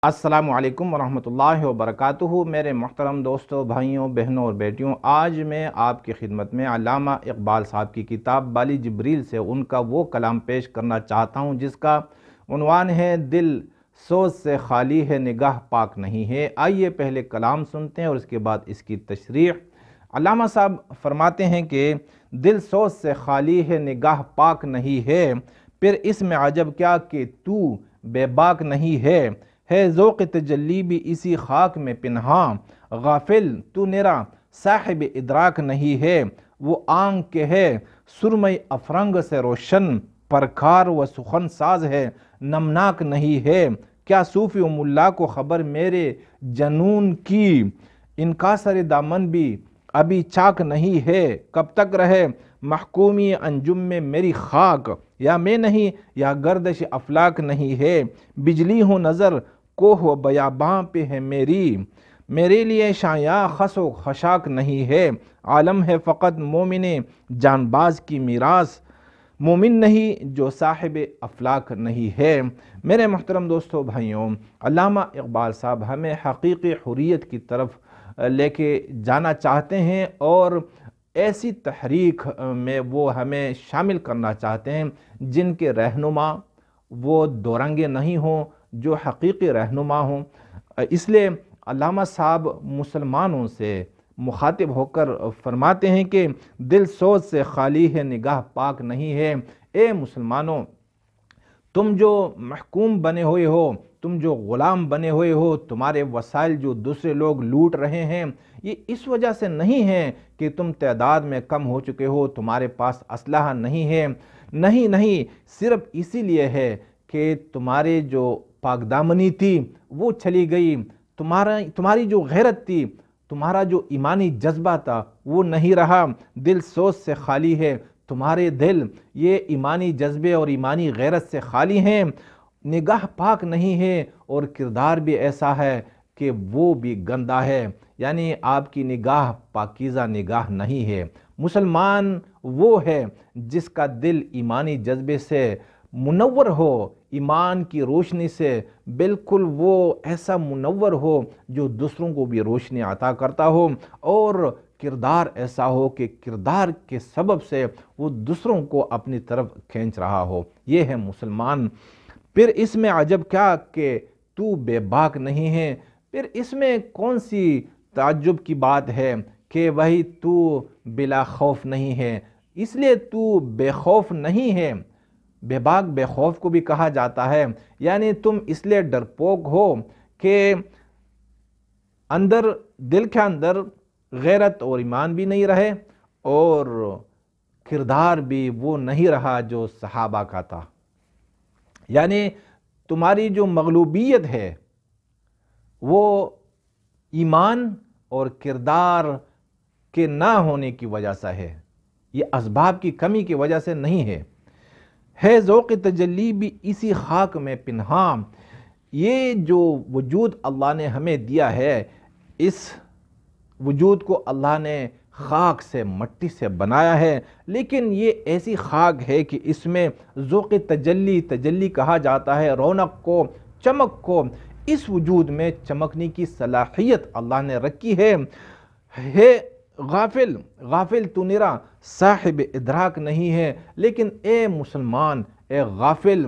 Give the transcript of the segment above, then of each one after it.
السلام علیکم ورحمۃ اللہ وبرکاتہ۔ میرے محترم دوستوں، بھائیوں، بہنوں اور بیٹیوں، آج میں آپ کی خدمت میں علامہ اقبال صاحب کی کتاب بالی جبریل سے ان کا وہ کلام پیش کرنا چاہتا ہوں جس کا عنوان ہے دل سوز سے خالی ہے نگاہ پاک نہیں ہے۔ آئیے پہلے کلام سنتے ہیں اور اس کے بعد اس کی تشریح۔ علامہ صاحب فرماتے ہیں کہ دل سوز سے خالی ہے نگاہ پاک نہیں ہے، پھر اس میں عجب کیا کہ تو بے باک نہیں ہے ذوق تجلی بھی اسی خاک میں پنہاں، غافل تو نرا صاحب ادراک نہیں ہے، وہ آنکھ کے ہے سرمئی افرنگ سے روشن، پرکار و سخن ساز ہے نمناک نہیں ہے۔ کیا صوفی و ملا کو خبر میرے جنون کی، ان کا سر دامن بھی ابھی چاک نہیں ہے۔ کب تک رہے محکومی انجم میں میری خاک، یا میں نہیں یا گردش افلاک نہیں ہے۔ بجلی ہوں نظر کوہ و بیاباں پہ ہے میرے لیے شایاں خس و خشاک نہیں ہے۔ عالم ہے فقط مومن جان باز کی میراث، مومن نہیں جو صاحب افلاک نہیں ہے۔ میرے محترم دوستوں، بھائیوں، علامہ اقبال صاحب ہمیں حقیقی حریت کی طرف لے کے جانا چاہتے ہیں اور ایسی تحریک میں وہ ہمیں شامل کرنا چاہتے ہیں جن کے رہنما وہ دورنگے نہیں ہوں، جو حقیقی رہنما ہوں۔ اس لیے علامہ صاحب مسلمانوں سے مخاطب ہو کر فرماتے ہیں کہ دل سوز سے خالی ہے نگاہ پاک نہیں ہے۔ اے مسلمانوں، تم جو محکوم بنے ہوئے ہو، تم جو غلام بنے ہوئے ہو، تمہارے وسائل جو دوسرے لوگ لوٹ رہے ہیں، یہ اس وجہ سے نہیں ہے کہ تم تعداد میں کم ہو چکے ہو، تمہارے پاس اسلحہ نہیں ہے، نہیں، صرف اسی لیے ہے کہ تمہارے جو پاک دامنی تھی وہ چلی گئی، تمہاری جو غیرت تھی، تمہارا جو ایمانی جذبہ تھا وہ نہیں رہا۔ دل سوز سے خالی ہے، تمہارے دل یہ ایمانی جذبے اور ایمانی غیرت سے خالی ہیں، نگاہ پاک نہیں ہے، اور کردار بھی ایسا ہے کہ وہ بھی گندا ہے، یعنی آپ کی نگاہ پاکیزہ نگاہ نہیں ہے۔ مسلمان وہ ہے جس کا دل ایمانی جذبے سے منور ہو، ایمان کی روشنی سے بالکل وہ ایسا منور ہو جو دوسروں کو بھی روشنی عطا کرتا ہو، اور کردار ایسا ہو کہ کردار کے سبب سے وہ دوسروں کو اپنی طرف کھینچ رہا ہو۔ یہ ہے مسلمان۔ پھر اس میں عجب کیا کہ تو بے باک نہیں ہے، پھر اس میں کون سی تعجب کی بات ہے کہ وہی تو بلا خوف نہیں ہے، اس لیے تو بے خوف نہیں ہے۔ بے باک بے خوف کو بھی کہا جاتا ہے، یعنی تم اس لیے ڈرپوک ہو کہ دل کے اندر غیرت اور ایمان بھی نہیں رہے، اور کردار بھی وہ نہیں رہا جو صحابہ کا تھا۔ یعنی تمہاری جو مغلوبیت ہے وہ ایمان اور کردار کے نہ ہونے کی وجہ سے ہے، یہ اسباب کی کمی کی وجہ سے نہیں ہے ذوق تجلی بھی اسی خاک میں پنہاں۔ یہ جو وجود اللہ نے ہمیں دیا ہے، اس وجود کو اللہ نے خاک سے، مٹی سے بنایا ہے، لیکن یہ ایسی خاک ہے کہ اس میں ذوق تجلی کہا جاتا ہے، رونق کو، چمک کو، اس وجود میں چمکنے کی صلاحیت اللہ نے رکھی ہے۔ غافل تو نرا صاحب ادراک نہیں ہے، لیکن اے مسلمان، اے غافل،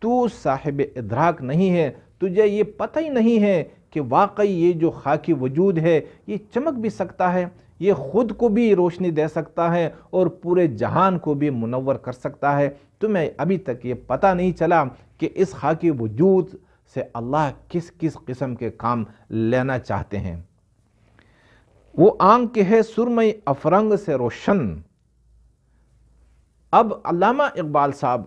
تو صاحب ادراک نہیں ہے، تجھے یہ پتہ ہی نہیں ہے کہ واقعی یہ جو خاکی وجود ہے یہ چمک بھی سکتا ہے، یہ خود کو بھی روشنی دے سکتا ہے اور پورے جہان کو بھی منور کر سکتا ہے۔ تمہیں ابھی تک یہ پتہ نہیں چلا کہ اس خاکی وجود سے اللہ کس کس قسم کے کام لینا چاہتے ہیں۔ وہ آنکھ کے ہے سرمئی افرنگ سے روشن۔ اب علامہ اقبال صاحب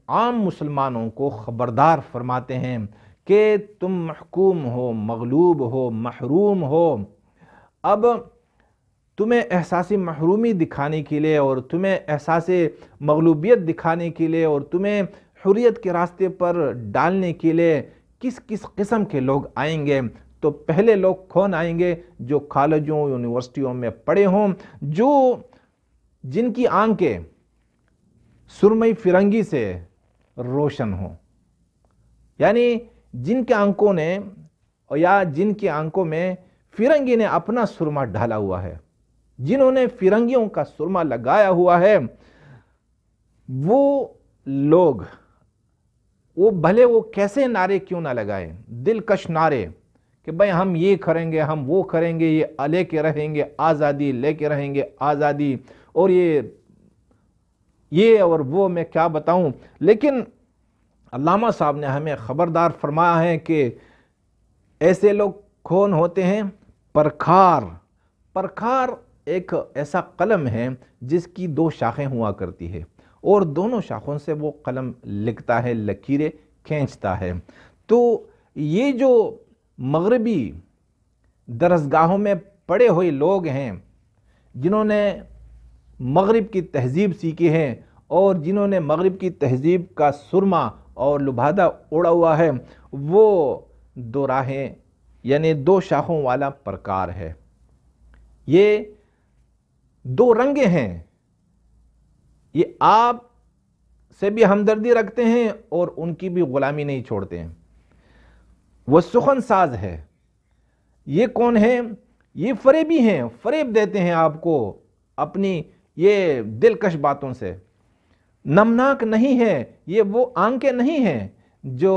عام مسلمانوں کو خبردار فرماتے ہیں کہ تم محکوم ہو، مغلوب ہو، محروم ہو۔ اب تمہیں احساسی محرومی دکھانے کے لیے اور تمہیں احساسی مغلوبیت دکھانے کے لیے اور تمہیں حریت کے راستے پر ڈالنے کے لیے کس کس قسم کے لوگ آئیں گے؟ تو پہلے لوگ کون آئیں گے؟ جو کالجوں، یونیورسٹیوں میں پڑھے ہوں، جن کی آنکھیں سرمئی فرنگی سے روشن ہوں، یعنی جن کے آنکھوں نے اور یا جن کی آنکھوں میں فرنگی نے اپنا سرما ڈالا ہوا ہے، جنہوں نے فرنگیوں کا سرما لگایا ہوا ہے، وہ لوگ، وہ بھلے وہ کیسے نعرے کیوں نہ لگائیں، دلکش نعرے کہ بھئی ہم یہ کریں گے، ہم وہ کریں گے، یہ لے کے رہیں گے آزادی، لے کے رہیں گے آزادی، اور یہ اور وہ، میں کیا بتاؤں. لیکن علامہ صاحب نے ہمیں خبردار فرمایا ہے کہ ایسے لوگ کون ہوتے ہیں؟ پرکھار. پرکھار ایک ایسا قلم ہے جس کی 2 شاخیں ہوا کرتی ہے، اور دونوں شاخوں سے وہ قلم لکھتا ہے، لکیریں کھینچتا ہے. تو یہ جو مغربی درسگاہوں میں پڑے ہوئے لوگ ہیں، جنہوں نے مغرب کی تہذیب سیکھی ہے اور جنہوں نے مغرب کی تہذیب کا سرما اور لبادہ اوڑا ہوا ہے، وہ 2 راہیں یعنی 2 شاخوں والا پرکار ہے. یہ 2 رنگیں ہیں. یہ آپ سے بھی ہمدردی رکھتے ہیں اور ان کی بھی غلامی نہیں چھوڑتے ہیں. وہ سخن ساز ہے. یہ کون ہیں؟ یہ فریبی ہیں، فریب دیتے ہیں آپ کو اپنی یہ دلکش باتوں سے. نمناک نہیں ہے، یہ وہ آنکھیں نہیں ہیں جو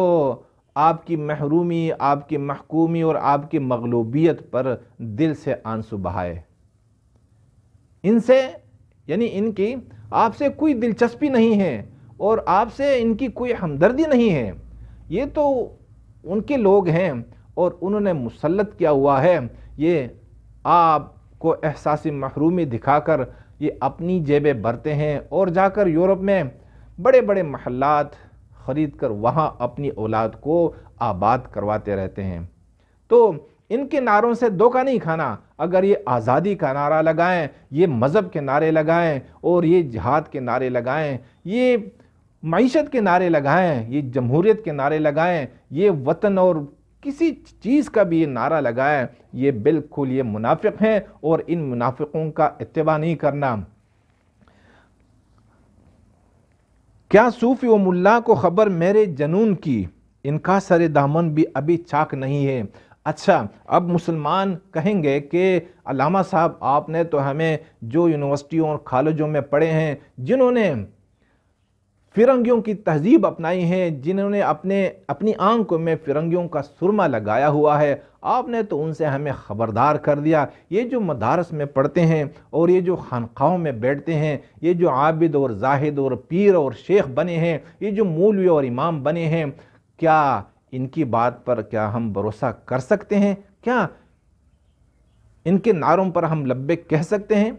آپ کی محرومی، آپ کی محکومی اور آپ کی مغلوبیت پر دل سے آنسو بہائے. ان سے یعنی ان کی آپ سے کوئی دلچسپی نہیں ہے اور آپ سے ان کی کوئی ہمدردی نہیں ہے. یہ تو ان کے لوگ ہیں اور انہوں نے مسلط کیا ہوا ہے. یہ آپ کو احساس محرومی دکھا کر یہ اپنی جیبیں بھرتے ہیں اور جا کر یورپ میں بڑے بڑے محلات خرید کر وہاں اپنی اولاد کو آباد کرواتے رہتے ہیں. تو ان کے نعروں سے دھوکہ نہیں کھانا. اگر یہ آزادی کا نعرہ لگائیں، یہ مذہب کے نعرے لگائیں اور یہ جہاد کے نعرے لگائیں، یہ معیشت کے نعرے لگائیں، یہ جمہوریت کے نعرے لگائیں، یہ وطن اور کسی چیز کا بھی یہ نعرہ لگائیں، یہ بالکل یہ منافق ہیں اور ان منافقوں کا اتباع نہیں کرنا. کیا صوفی و ملا کو خبر میرے جنون کی، ان کا سر دامن بھی ابھی چاک نہیں ہے. اچھا، اب مسلمان کہیں گے کہ علامہ صاحب آپ نے تو ہمیں جو یونیورسٹیوں اور کالجوں میں پڑھے ہیں، جنہوں نے فرنگیوں کی تہذیب اپنائی ہے، جنہوں نے اپنی آنکھوں میں فرنگیوں کا سرما لگایا ہوا ہے، آپ نے تو ان سے ہمیں خبردار کر دیا. یہ جو مدارس میں پڑھتے ہیں اور یہ جو خانقاہوں میں بیٹھتے ہیں، یہ جو عابد اور زاہد اور پیر اور شیخ بنے ہیں، یہ جو مولوی اور امام بنے ہیں، کیا ان کی بات پر کیا ہم بھروسہ کر سکتے ہیں؟ کیا ان کے نعروں پر ہم لبیک کہہ سکتے ہیں؟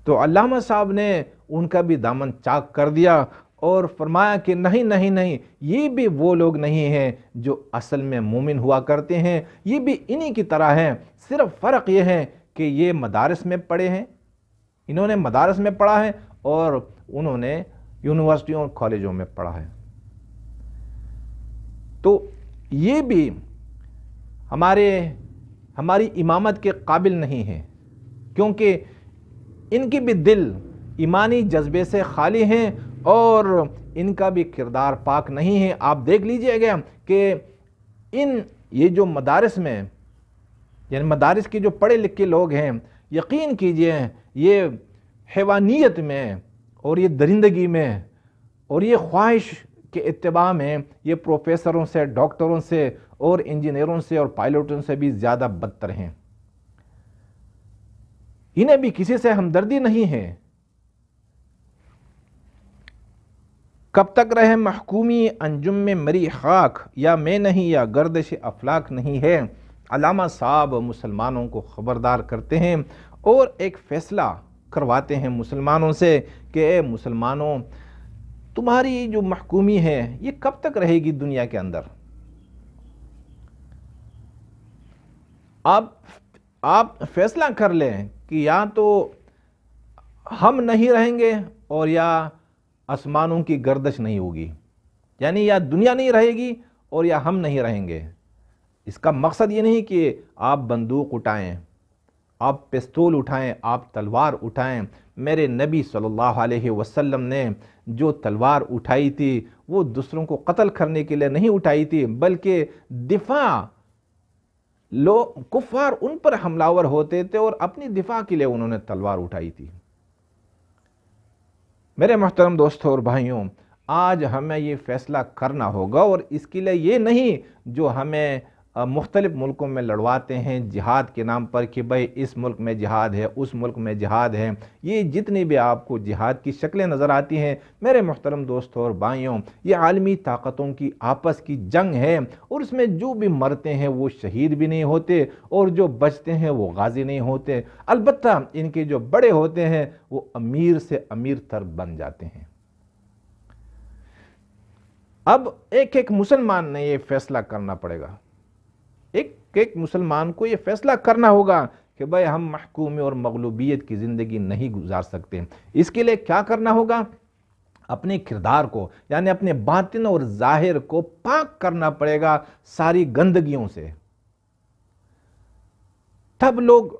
تو علامہ صاحب نے ان کا بھی دامن چاک کر دیا اور فرمایا کہ نہیں نہیں نہیں، یہ بھی وہ لوگ نہیں ہیں جو اصل میں مومن ہوا کرتے ہیں. یہ بھی انہی کی طرح ہیں. صرف فرق یہ ہے کہ یہ مدارس میں پڑھے ہیں، انہوں نے مدارس میں پڑھا ہے اور انہوں نے یونیورسٹیوں اور کالجوں میں پڑھا ہے. تو یہ بھی ہماری امامت کے قابل نہیں ہیں، کیونکہ ان کی بھی دل ایمانی جذبے سے خالی ہیں اور ان کا بھی کردار پاک نہیں ہے. آپ دیکھ لیجئے گا کہ یہ جو مدارس میں یعنی مدارس کے جو پڑھے لکھے لوگ ہیں، یقین کیجئے یہ حیوانیت میں اور یہ درندگی میں اور یہ خواہش کے اتباع میں یہ پروفیسروں سے، ڈاکٹروں سے اور انجینئروں سے اور پائلٹوں سے بھی زیادہ بدتر ہیں. انہیں بھی کسی سے ہمدردی نہیں ہے. کب تک رہے محکومی انجم میں مری خاک، یا میں نہیں یا گردش افلاک نہیں ہے. علامہ صاحب مسلمانوں کو خبردار کرتے ہیں اور ایک فیصلہ کرواتے ہیں مسلمانوں سے کہ اے مسلمانوں، تمہاری جو محکومی ہے یہ کب تک رہے گی دنیا کے اندر؟ آپ فیصلہ کر لیں کہ یا تو ہم نہیں رہیں گے اور یا آسمانوں کی گردش نہیں ہوگی. یعنی یا دنیا نہیں رہے گی اور یا ہم نہیں رہیں گے. اس کا مقصد یہ نہیں کہ آپ بندوق اٹھائیں، آپ پستول اٹھائیں، آپ تلوار اٹھائیں. میرے نبی صلی اللہ علیہ وسلم نے جو تلوار اٹھائی تھی وہ دوسروں کو قتل کرنے کے لیے نہیں اٹھائی تھی، بلکہ دفاع لوگ کفار ان پر حملاور ہوتے تھے اور اپنی دفاع کے لیے انہوں نے تلوار اٹھائی تھی۔ میرے محترم دوستوں اور بھائیوں، آج ہمیں یہ فیصلہ کرنا ہوگا، اور اس کے لیے یہ نہیں جو ہمیں مختلف ملکوں میں لڑواتے ہیں جہاد کے نام پر کہ بھئی اس ملک میں جہاد ہے، اس ملک میں جہاد ہے، یہ جتنی بھی آپ کو جہاد کی شکلیں نظر آتی ہیں میرے محترم دوستوں اور بھائیوں، یہ عالمی طاقتوں کی آپس کی جنگ ہے، اور اس میں جو بھی مرتے ہیں وہ شہید بھی نہیں ہوتے، اور جو بچتے ہیں وہ غازی نہیں ہوتے، البتہ ان کے جو بڑے ہوتے ہیں وہ امیر سے امیر تر بن جاتے ہیں۔ اب ایک ایک مسلمان نے یہ فیصلہ کرنا پڑے گا، ایک ایک مسلمان کو یہ فیصلہ کرنا ہوگا کہ بھئی ہم محکومی اور مغلوبیت کی زندگی نہیں گزار سکتے۔ اس کے لیے کیا کرنا ہوگا؟ اپنے کردار کو، یعنی اپنے باطن اور ظاہر کو پاک کرنا پڑے گا ساری گندگیوں سے، تب لوگ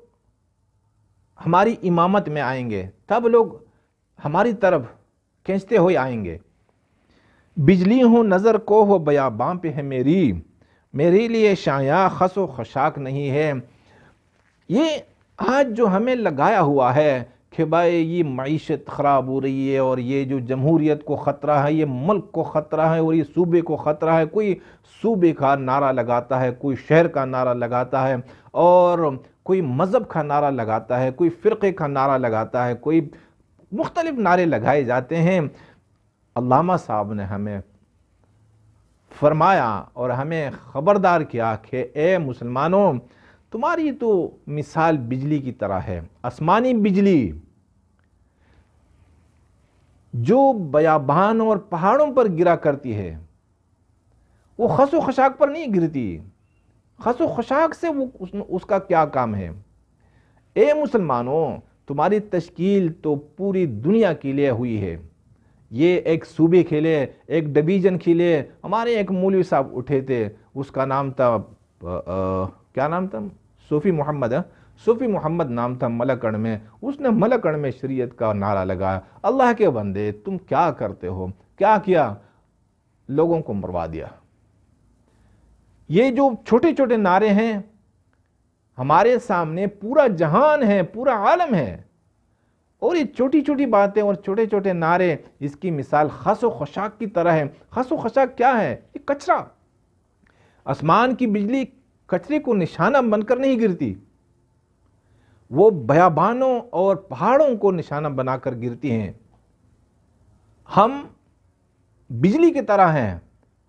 ہماری امامت میں آئیں گے، تب لوگ ہماری طرف کھینچتے ہوئے آئیں گے۔ بجلی ہوں نظر کو ہو بیاباں پہ ہے میری، میرے لیے شایاں خس و خشاک نہیں ہے۔ یہ آج جو ہمیں لگایا ہوا ہے کہ بھائی یہ معیشت خراب ہو رہی ہے، اور یہ جو جمہوریت کو خطرہ ہے، یہ ملک کو خطرہ ہے، اور یہ صوبے کو خطرہ ہے، کوئی صوبے کا نعرہ لگاتا ہے، کوئی شہر کا نعرہ لگاتا ہے، اور کوئی مذہب کا نعرہ لگاتا ہے، کوئی فرقے کا نعرہ لگاتا ہے، کوئی مختلف نعرے لگائے جاتے ہیں۔ علامہ صاحب نے ہمیں فرمایا اور ہمیں خبردار کیا کہ اے مسلمانوں، تمہاری تو مثال بجلی کی طرح ہے، آسمانی بجلی جو بیابان اور پہاڑوں پر گرا کرتی ہے، وہ خس و خشاک پر نہیں گرتی۔ خس و خشاک سے اس کا کیا کام ہے؟ اے مسلمانوں، تمہاری تشکیل تو پوری دنیا کے لیے ہوئی ہے، یہ ایک صوبے کے لیے، ایک ڈویژن کے لیے۔ ہمارے ایک مولوی صاحب اٹھے تھے، اس کا نام تھا کیا نام تھا؟ صوفی محمد، صوفی محمد نام تھا ملکڑ میں۔ اس نے ملکڑ میں شریعت کا نعرہ لگایا۔ اللہ کے بندے، تم کیا کرتے ہو؟ کیا کیا؟ لوگوں کو مروا دیا۔ یہ جو چھوٹے چھوٹے نعرے ہیں، ہمارے سامنے پورا جہان ہے، پورا عالم ہے، اور یہ چھوٹی چھوٹی باتیں اور چھوٹے چھوٹے نعرے، اس کی مثال خس و خشاک کی طرح ہے۔ خس و خشاک کیا ہے؟ یہ کچرا۔ آسمان کی بجلی کچرے کو نشانہ بن کر نہیں گرتی، وہ بیابانوں اور پہاڑوں کو نشانہ بنا کر گرتی ہیں۔ ہم بجلی کی طرح ہیں،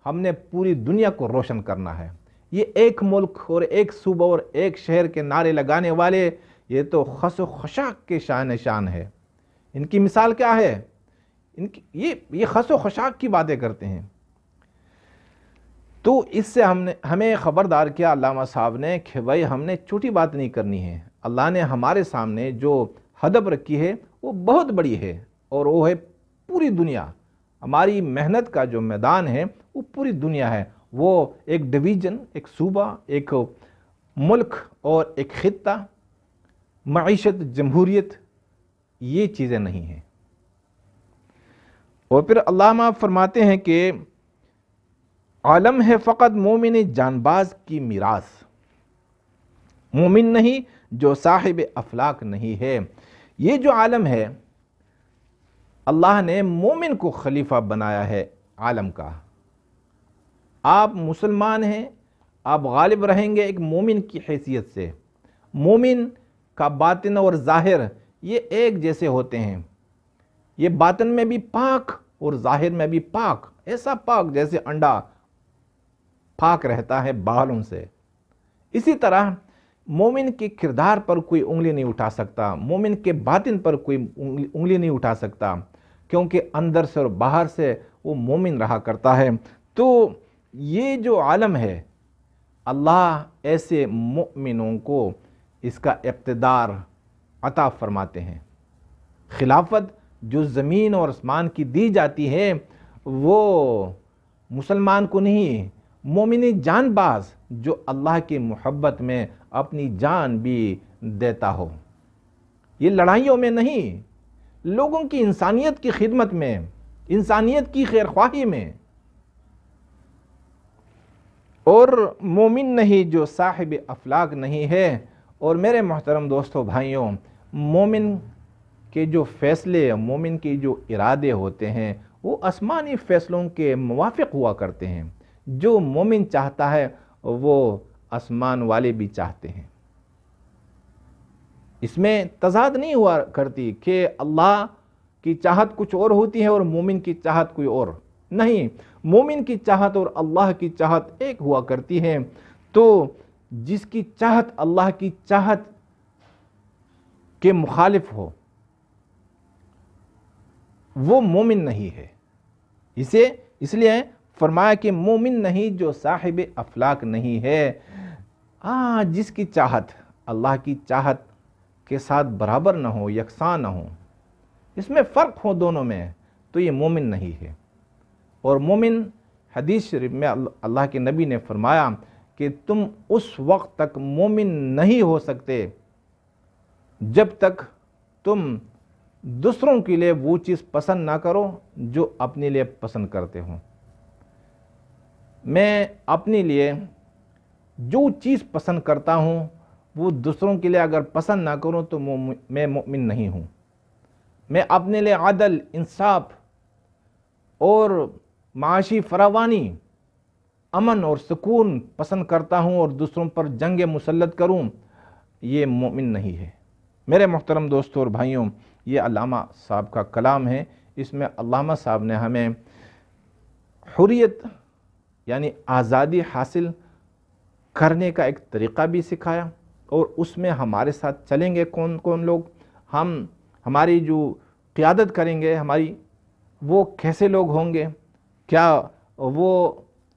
ہم نے پوری دنیا کو روشن کرنا ہے۔ یہ ایک ملک اور ایک صوبہ اور ایک شہر کے نعرے لگانے والے، یہ تو خس و خشاک کے شان ہے۔ ان کی مثال کیا ہے؟ یہ خس و خشاک کی باتیں کرتے ہیں۔ تو اس سے ہمیں خبردار کیا علامہ صاحب نے کہ بھائی ہم نے چھوٹی بات نہیں کرنی ہے۔ اللہ نے ہمارے سامنے جو ہدف رکھی ہے وہ بہت بڑی ہے، اور وہ ہے پوری دنیا۔ ہماری محنت کا جو میدان ہے وہ پوری دنیا ہے، وہ ایک ڈویژن، ایک صوبہ، ایک ملک اور ایک خطہ، معیشت، جمہوریت، یہ چیزیں نہیں ہیں۔ اور پھر علامہ فرماتے ہیں کہ عالم ہے فقط مومن جانباز کی میراث، مومن نہیں جو صاحب افلاک نہیں ہے۔ یہ جو عالم ہے، اللہ نے مومن کو خلیفہ بنایا ہے عالم کا۔ آپ مسلمان ہیں، آپ غالب رہیں گے ایک مومن کی حیثیت سے۔ مومن کا باطن اور ظاہر یہ ایک جیسے ہوتے ہیں، یہ باطن میں بھی پاک اور ظاہر میں بھی پاک، ایسا پاک جیسے انڈا پاک رہتا ہے بالوں سے۔ اسی طرح مومن کے کردار پر کوئی انگلی نہیں اٹھا سکتا، مومن کے باطن پر کوئی انگلی نہیں اٹھا سکتا، کیونکہ اندر سے اور باہر سے وہ مومن رہا کرتا ہے۔ تو یہ جو عالم ہے، اللہ ایسے مومنوں کو اس کا اقتدار عطا فرماتے ہیں۔ خلافت جو زمین اور آسمان کی دی جاتی ہے وہ مسلمان کو نہیں، مومن جان باز جو اللہ کی محبت میں اپنی جان بھی دیتا ہو، یہ لڑائیوں میں نہیں، لوگوں کی انسانیت کی خدمت میں، انسانیت کی خیر خواہی میں۔ اور مومن نہیں جو صاحب افلاک نہیں ہے۔ اور میرے محترم دوستو بھائیوں، مومن کے جو فیصلے، مومن کے جو ارادے ہوتے ہیں وہ آسمانی فیصلوں کے موافق ہوا کرتے ہیں۔ جو مومن چاہتا ہے وہ آسمان والے بھی چاہتے ہیں۔ اس میں تضاد نہیں ہوا کرتی کہ اللہ کی چاہت کچھ اور ہوتی ہے اور مومن کی چاہت کوئی اور نہیں۔ مومن کی چاہت اور اللہ کی چاہت ایک ہوا کرتی ہے۔ تو جس کی چاہت اللہ کی چاہت کے مخالف ہو وہ مومن نہیں ہے۔ اس لیے فرمایا کہ مومن نہیں جو صاحب افلاک نہیں ہے۔ جس کی چاہت اللہ کی چاہت کے ساتھ برابر نہ ہو، یکساں نہ ہو، اس میں فرق ہو دونوں میں، تو یہ مومن نہیں ہے۔ اور مومن، حدیث شریف میں اللہ کے نبی نے فرمایا کہ تم اس وقت تک مومن نہیں ہو سکتے جب تک تم دوسروں کے لیے وہ چیز پسند نہ کرو جو اپنے لیے پسند کرتے ہو۔ میں اپنے لیے جو چیز پسند کرتا ہوں وہ دوسروں کے لیے اگر پسند نہ کروں تو میں مومن نہیں ہوں۔ میں اپنے لیے عدل، انصاف اور معاشی فراوانی، امن اور سکون پسند کرتا ہوں اور دوسروں پر جنگ مسلط کروں، یہ مومن نہیں ہے۔ میرے محترم دوستوں اور بھائیوں، یہ علامہ صاحب کا کلام ہے۔ اس میں علامہ صاحب نے ہمیں حریت یعنی آزادی حاصل کرنے کا ایک طریقہ بھی سکھایا، اور اس میں ہمارے ساتھ چلیں گے کون کون لوگ، ہماری جو قیادت کریں گے ہماری، وہ کیسے لوگ ہوں گے، کیا وہ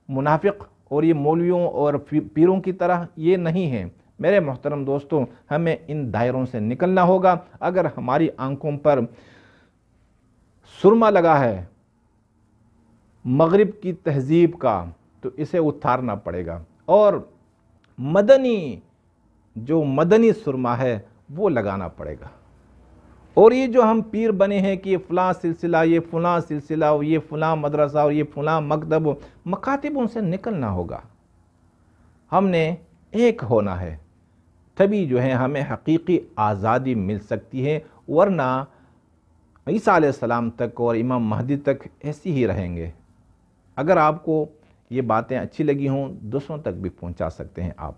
منافق اور یہ مولویوں اور پیروں کی طرح یہ نہیں ہیں۔ میرے محترم دوستوں، ہمیں ان دائروں سے نکلنا ہوگا۔ اگر ہماری آنکھوں پر سرما لگا ہے مغرب کی تہذیب کا تو اسے اتارنا پڑے گا، اور جو مدنی سرما ہے وہ لگانا پڑے گا۔ اور یہ جو ہم پیر بنے ہیں کہ یہ فلاں سلسلہ، یہ فلاں سلسلہ، یہ فلاں مدرسہ اور یہ فلاں مکتب، مکاتبوں سے نکلنا ہوگا۔ ہم نے ایک ہونا ہے، تبھی جو ہے ہمیں حقیقی آزادی مل سکتی ہے، ورنہ عیسیٰ علیہ السلام تک اور امام مہدی تک ایسی ہی رہیں گے۔ اگر آپ کو یہ باتیں اچھی لگی ہوں دوسروں تک بھی پہنچا سکتے ہیں آپ۔